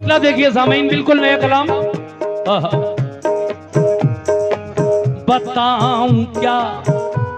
मतला देखिए सामीन, बिल्कुल नया कलाम। बताऊं क्या,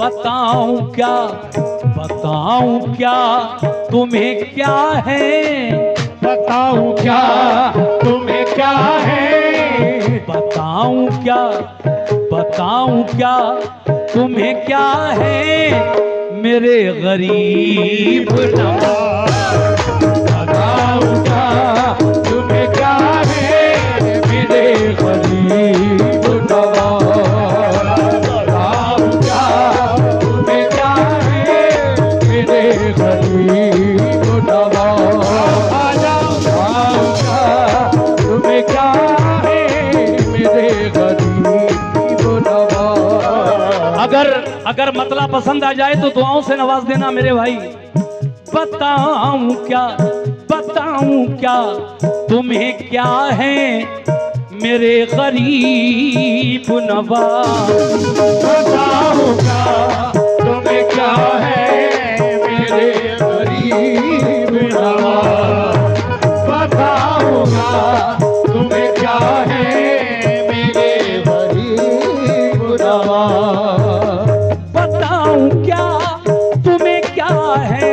बताऊं क्या, बताऊं क्या तुम्हें क्या है, बताऊं क्या तुम्हें क्या है, बताऊं क्या, बताऊं क्या तुम्हें क्या है मेरे गरीब नवाज। बताऊं क्या तुम्हें क्या है मेरे गरीब नवाज। बताऊं क्या तुम्हें क्या है मेरे गरीब नवाज। बताऊं क्या तुम्हें क्या है मेरे गरीब नवाज। अगर मतला पसंद आ जाए तो दुआओं से नवाज देना मेरे भाई। बताऊं क्या, बताऊं क्या तुम्हें क्या है मेरे गरीब नवाज। बताऊं क्या तुम्हें क्या है मेरे गरीब नवाज। बताऊं क्या तुम्हें क्या है मेरे गरीब नवाज। बताऊं क्या तुम्हें क्या है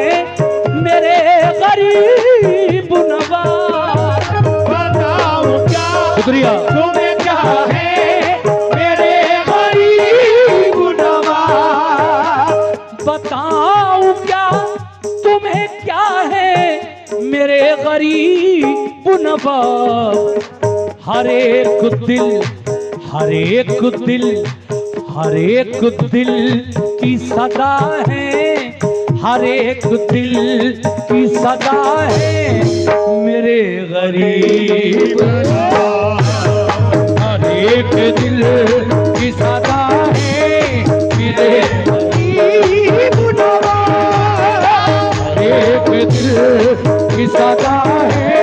मेरे गरीब नवाज। बताऊं क्या शुक्रिया। तुम्हें क्या है मेरे गरीब नवाज। बताऊं क्या तुम्हें क्या है मेरे गरीब नवाज। हर एक दिल, हर एक दिल, हर एक दिल की सदा है, हर एक दिल की सदा है मेरे गरीब नवाज। हर एक दिल की सदा है मेरे गरीब नवाज। हर एक दिल की सदा है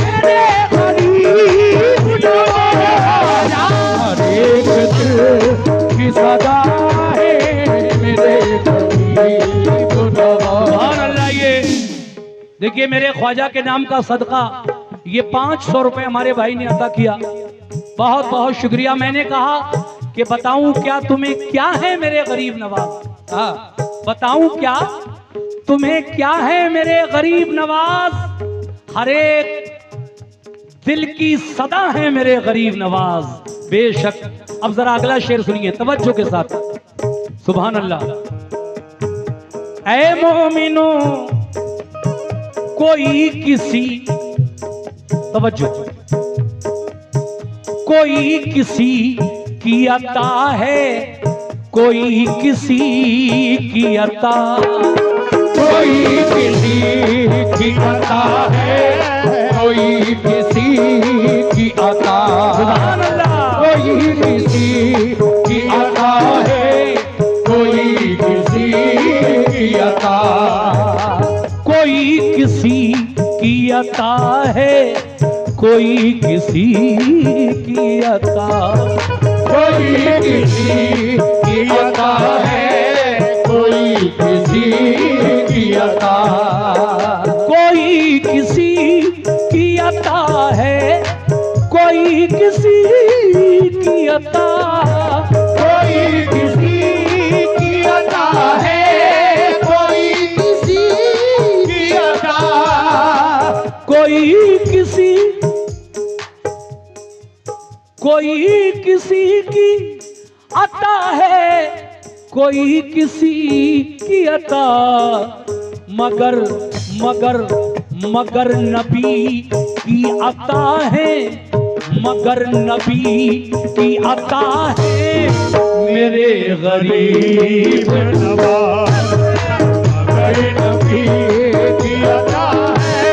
मेरे गरीब नवाज। हर एक दिल की सदा है मेरे गरीब नवाज। सुभान अल्लाह। ये देखिए मेरे ख्वाजा के नाम का सदका ये 500 रुपए हमारे भाई ने अदा किया। बहुत बहुत शुक्रिया। मैंने कहा कि बताऊं क्या तुम्हें क्या है मेरे गरीब नवाज। हाँ, बताऊं क्या तुम्हें क्या है मेरे गरीब नवाज। हर एक दिल की सदा है मेरे गरीब नवाज। बेशक। अब जरा अगला शेर सुनिए तवज्जो के साथ। सुभान अल्लाह। ऐ मोमिनो कोई किसी, तवज्जो, कोई किसी की अता है, कोई किसी की अता। कोई किसी की अता है, कोई किसी की अता। सुभान अल्लाह। कोई किसी की अता है, कोई किसी की अता। कोई किसी की अता है, कोई किसी की अता। कोई किसी की अता है, कोई किसी की अता। कोई किसी की अता है, कोई किसी की अता। कोई किसी की अता है, कोई किसी की अता। कोई किसी, कोई किसी की अता है, कोई किसी की अता। मगर मगर मगर नबी की अता है, मगर नबी की अता है मेरे गरीब नवाज। मगर नबी की अता है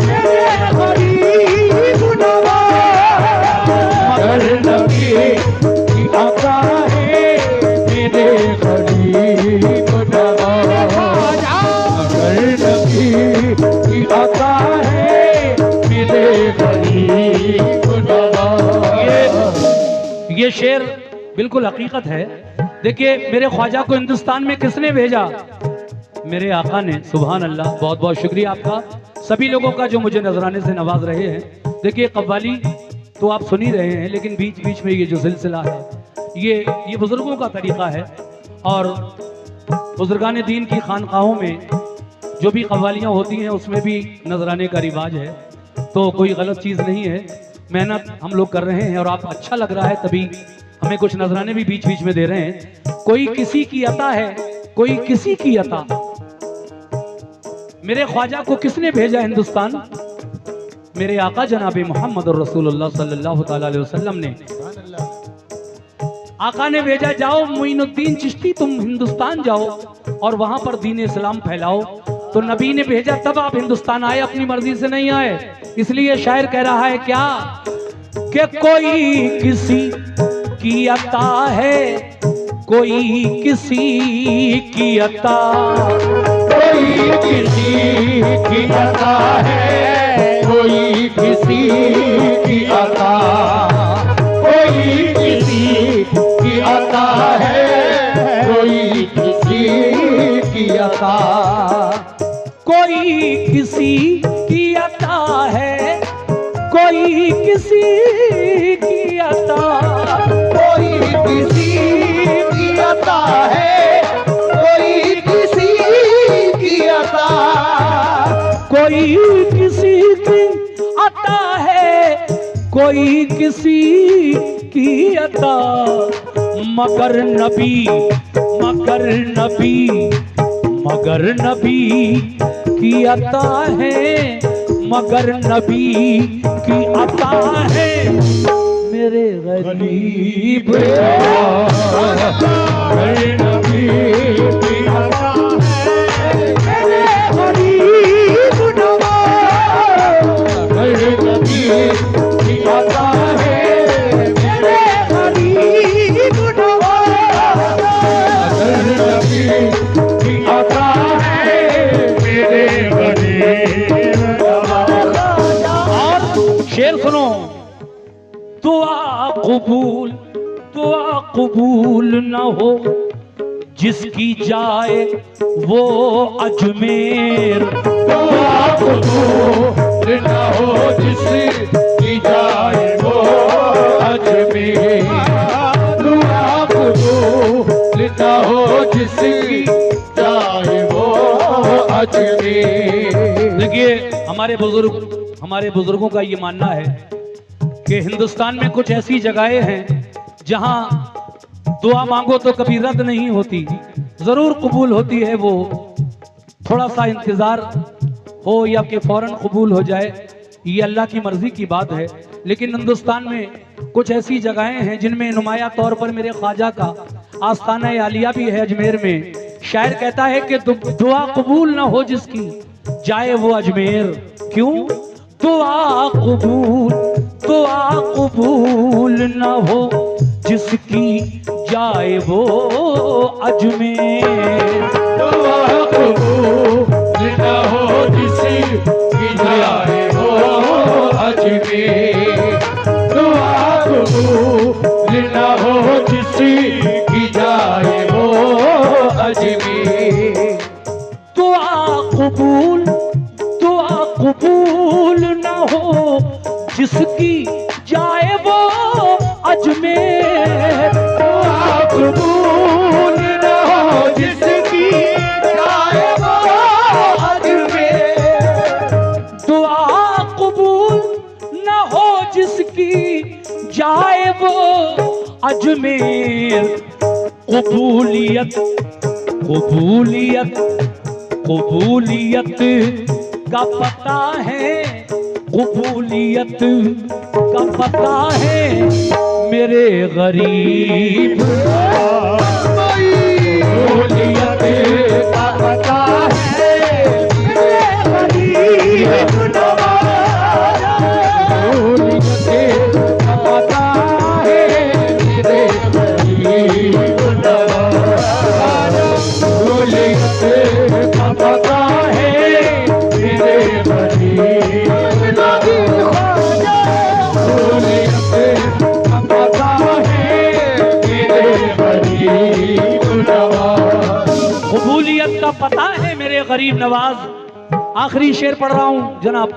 मेरे गरीब नवाज। मगर नबी की अता है मेरे गरीब नवाज। मगर नबी की अता है मेरे गरीब नवाज। ये शेर बिल्कुल हकीकत है। देखिए मेरे ख्वाजा को हिंदुस्तान में किसने भेजा? मेरे आका ने। सुभान अल्लाह। बहुत बहुत शुक्रिया आपका, सभी लोगों का जो मुझे नजराने से नवाज रहे हैं। देखिए कव्वाली तो आप सुन ही रहे हैं, लेकिन बीच बीच में ये जो सिलसिला है ये बुजुर्गों का तरीका है। और बुजुर्गान दीन की खानकाहों में जो भी कव्वालियाँ होती हैं उसमें भी नजराने का रिवाज है, तो कोई गलत चीज़ नहीं है। मेहनत हम लोग कर रहे हैं और आप अच्छा लग रहा है तभी हमें कुछ नजराने भी बीच बीच में दे रहे हैं। कोई किसी की अता है, कोई किसी की अता। मेरे ख्वाजा को किसने भेजा हिंदुस्तान? मेरे आका जनाबे मोहम्मद रसूलुल्लाह सल्लल्लाहु अलैहि वसल्लम ने। आका ने भेजा, जाओ मोइनुद्दीन चिश्ती तुम हिंदुस्तान जाओ और वहां पर दीन इस्लाम फैलाओ। तो नबी ने भेजा तब आप हिंदुस्तान आए, अपनी मर्जी से नहीं आए। इसलिए शायर कह रहा है क्या कि कोई किसी की अता है, कोई किसी की अता, कोई किसी की अता है, कोई किसी की अता, कोई किसी की अता है, कोई किसी की अता, कोई किसी की अता है, कोई किसी की अता, कोई किसी की अता है, कोई किसी की अता, कोई किसी की अता है, कोई किसी की अता। मगर नबी मगर नबी मगर नबी की अता है, मगर नबी की अता है। मेरे गरीब नबी की अता है, मेरे गरीब नवाज, नबी की अता है, मेरे गरीब नवाज, नबी की अता है, मेरे गरीब नवाज। और शेर सुनो, दुआ कबूल न हो जिसकी जाए वो अजमेर, दुआ कबूल न हो जिसकी जाए वो अजमेर, दुआ कबूल न हो जिसकी जाए वो अजमेर। देखिए हमारे बुजुर्गों का ये मानना है कि हिंदुस्तान में कुछ ऐसी जगहें हैं जहां दुआ मांगो तो कभी रद्द नहीं होती, जरूर कबूल होती है। वो थोड़ा सा इंतजार हो या कि फौरन कबूल हो जाए, ये अल्लाह की मर्जी की बात है। लेकिन हिंदुस्तान में कुछ ऐसी जगहें हैं जिनमें नुमाया तौर पर मेरे ख्वाजा का आस्थाना आलिया भी है अजमेर में। शायर कहता है कि दुआ कबूल ना हो जिसकी जाए वो अजमेर। क्यों? दुआ कबूल न हो जिसकी जाए वो अजमेर। दुआ कबूल न हो जिसकी जाए वो अजमेर, दुआ कबूल न हो जिसकी जाए वो अजमेर, दुआ कबूल न हो जिसकी जाए वो अजमेर। दुआ कबूल न हो जिसकी जाए वो अजमेर, दुआ कबूल न हो जिसकी जाए वो अजमेर। कबूलियत का पता है, कबूलियत का पता है मेरे गरीब। कबूलियत का पता है मेरे गरीब नवाज, कबूलियत का पता है मेरे गरीब नवाज, कबूलियत का पता है मेरे गरीब नवाज, कबूलियत का पता है मेरे गरीब नवाज। कबूलियत का पता है मेरे गरीब नवाज। आखिरी शेर पढ़ रहा हूं जनाब।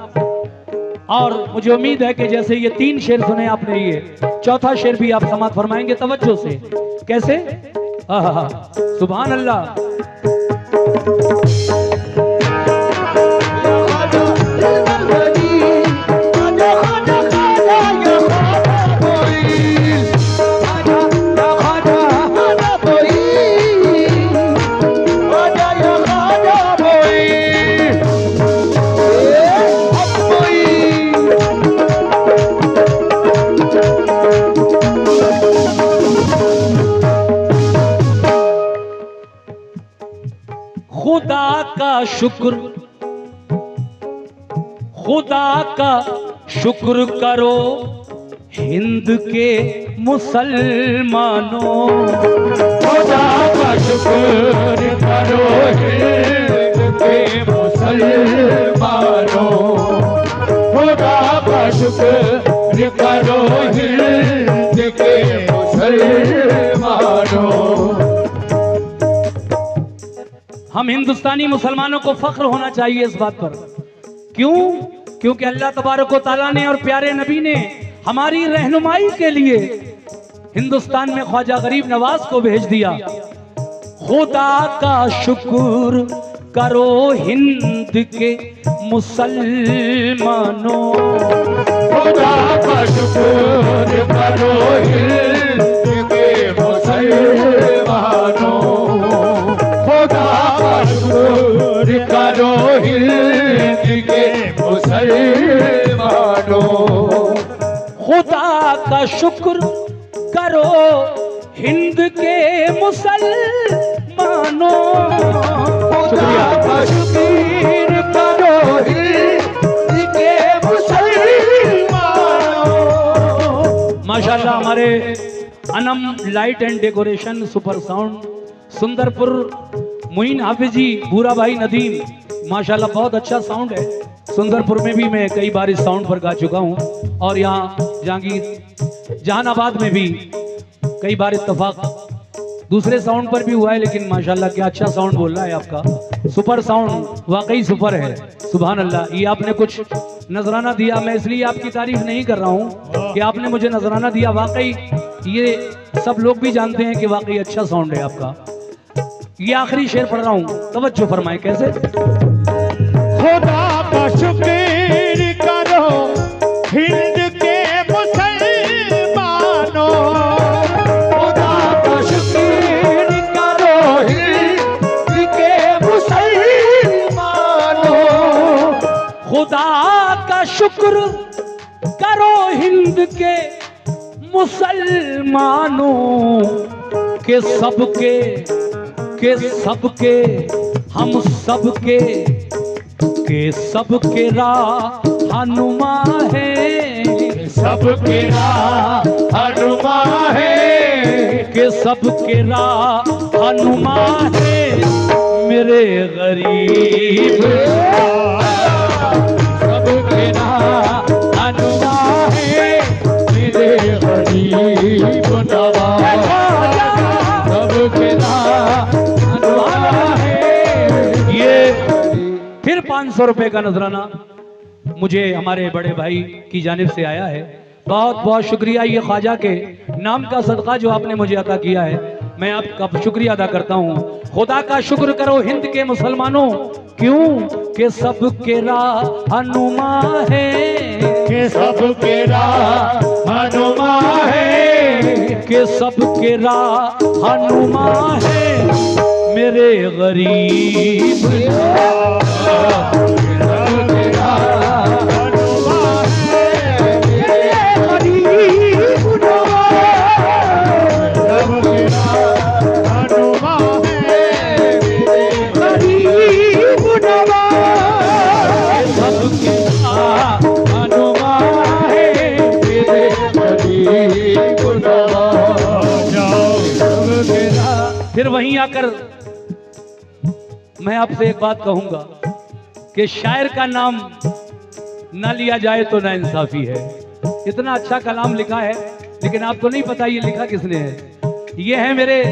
और मुझे उम्मीद है कि जैसे ये 3 शेर सुने आपने, ये चौथा शेर भी आप समाप्त फरमाएंगे तवज्जो से। कैसे? आहा, सुभान अल्लाह। खुदा का शुक्र करो हिंद के मुसलमानों, खुदा का शुक्र करो हिंद के मुसलमानों, खुदा का शुक्र करो हिंद के मुसलमानों। हम हिंदुस्तानी मुसलमानों को फख्र होना चाहिए इस बात पर। क्यों? क्योंकि अल्लाह तबारक व तआला ने और प्यारे नबी ने हमारी रहनुमाई के लिए हिंदुस्तान में ख्वाजा गरीब नवाज को भेज दिया। खुदा का शुक्र करो हिंद के मुसलमानों, खुदा का शुक्र करो हिंद के मुसलमानों, खुदा का शुक्र करो हिंद के मुसलमानों, खुदा का शुक्र करो हिंद के मुसलमानों, खुदा का शुक्र करो हिंद के मुसलमानों। माशाल्लाह हमारे Anam light and decoration super sound Sundarpur Muin Hafiz ji, Bhura भाई नदीम, माशाल्लाह बहुत अच्छा साउंड है। सुंदरपुर में भी मैं कई बार इस साउंड पर गा चुका हूँ और यहाँ जहानाबाद में भी कई बार इत्तेफाक दूसरे साउंड पर भी हुआ है। लेकिन माशाल्लाह क्या अच्छा साउंड बोल रहा है आपका, सुपर साउंड, वाकई सुपर है। सुभान अल्लाह। ये आपने कुछ नजराना दिया, मैं इसलिए आपकी तारीफ नहीं कर रहा हूँ कि आपने मुझे नजराना दिया, वाकई ये सब लोग भी जानते हैं कि वाकई अच्छा साउंड है आपका। ये आखिरी शेर पढ़ रहा हूँ, तवज्जो फरमाएं। कैसे? खुदा का शुक्र करो हिंद के मुसलमानों, खुदा का शुक्र करो हिंद के मुसलमानों, खुदा का शुक्र करो हिंद के मुसलमानों, के सबके हम सबके रहनुमा है, सबके रहनुमा है, के सबके रहनुमा है मेरे गरीब, सबके रहनुमा है मेरे गरीब नवाज, सबके रहनुमा है। ये फिर 500 रुपए का नजराना मुझे हमारे बड़े भाई की जानिब से आया है। बहुत बहुत शुक्रिया। ये ख्वाजा के नाम का सदका जो आपने मुझे अता किया है, मैं आपका शुक्रिया अदा करता हूँ। खुदा का शुक्र करो हिंद के मुसलमानों, क्यों कि सबके रहनुमा है, के सबके रहनुमा है, के सबके रहनुमा है मेरे गरीब, फिर वहीं आकर मैं आपसे एक बात कहूंगा कि शायर का नाम ना लिया जाए तो ना इंसाफी है। इतना अच्छा कलाम लिखा है, लेकिन आपको नहीं पता ये लिखा किसने है। ये है मेरे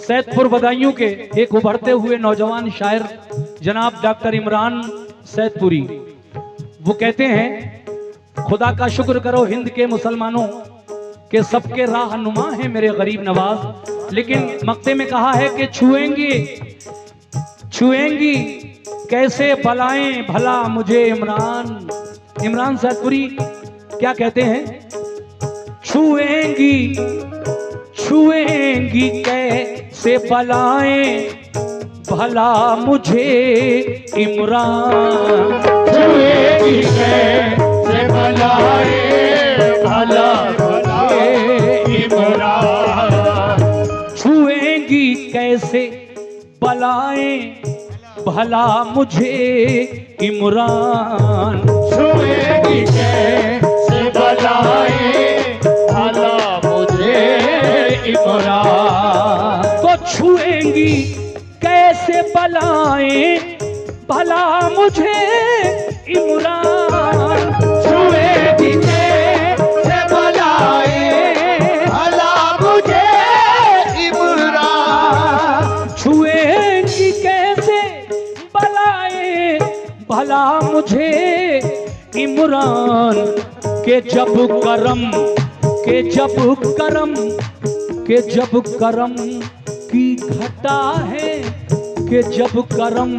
सैदपुर बदायूं के एक उभरते हुए नौजवान शायर जनाब डॉक्टर इमरान सैदपुरी। वो कहते हैं खुदा का शुक्र करो हिंद के मुसलमानों के सबके राहनुमा है मेरे गरीब नवाज। लेकिन मक्ते में कहा है कि छुएंगी कैसे बलाएं भला मुझे इमरान सैदपुरी क्या कहते हैं? छुएंगी कैसे बलाएं भला मुझे इमरान। छुएंगी कैसे बलाएं भला इमरान। छुएंगी कैसे बलाएं भला मुझे इमरान। छुएंगी कैसे बलाएं भला मुझे इमरान। तो छुएंगी कैसे बलाएं भला मुझे इमरान। छुएंगी कैसे बलाएं भला मुझे इमरान। छुएंगी कैसे बलाएं भला मुझे इमरान। के जब करम की घटा है, के जब करम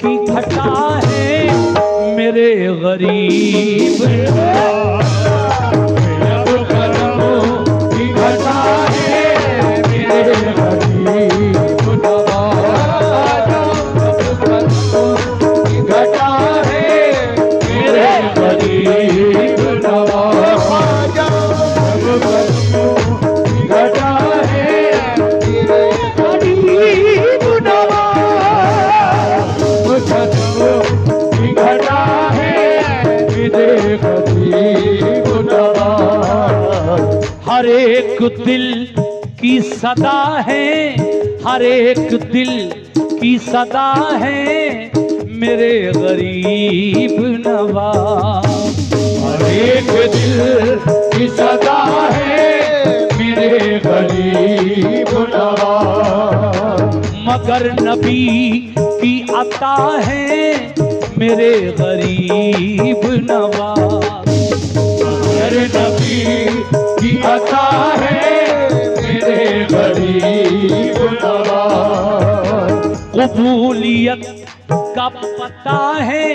की घटा है मेरे गरीब। जब करम की घटा है मेरे गरीब नवाज। जब करम की घटा है मेरे गरीब नवाज। जब करम की घटा है मेरे गरीब नवाज। की घटा है मेरे गरीब नवाज। हर एक दिल की सदा है, हर एक दिल की सदा है मेरे गरीब नवाज। हर एक दिल की सदा है मेरे गरीब नवाज। मगर नबी की अता है मेरे गरीब नवाज। मगर नबी की अता है मेरे गरीब नवाज। कबूलियत का पता है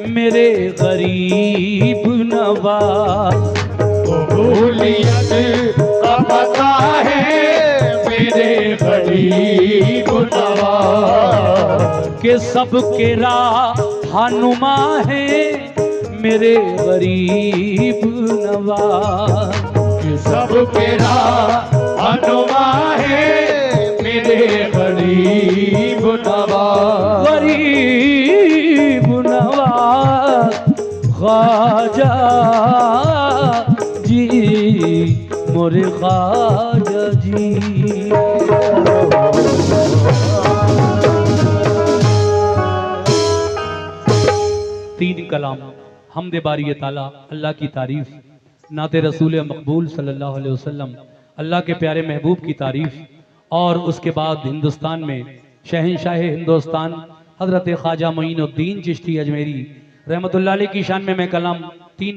मेरे गरीब नवाज। कबूलियत का पता है मेरे गरीब नवाज। के सबके राहनुमा है मेरे गरीब नवाज। कि सब तेरा हनुमा है मेरे गरीब नवाज। गरीब नवाज ख्वाजा जी मोरे ख्वाजा जी। तीन कलाम हमदे बारी ताला, अल्लाह की तारीफ, नाते रसूल मकबूल सल्लल्लाहु अलैहि वसल्लम, अल्लाह के प्यारे महबूब की तारीफ, और उसके बाद हिंदुस्तान में शहंशाह हिंदुस्तान हजरत ख्वाजा मोइनुद्दीन चिश्ती अजमेरी रहमतुल्लाह अलैह की शान में मैं कलाम तीन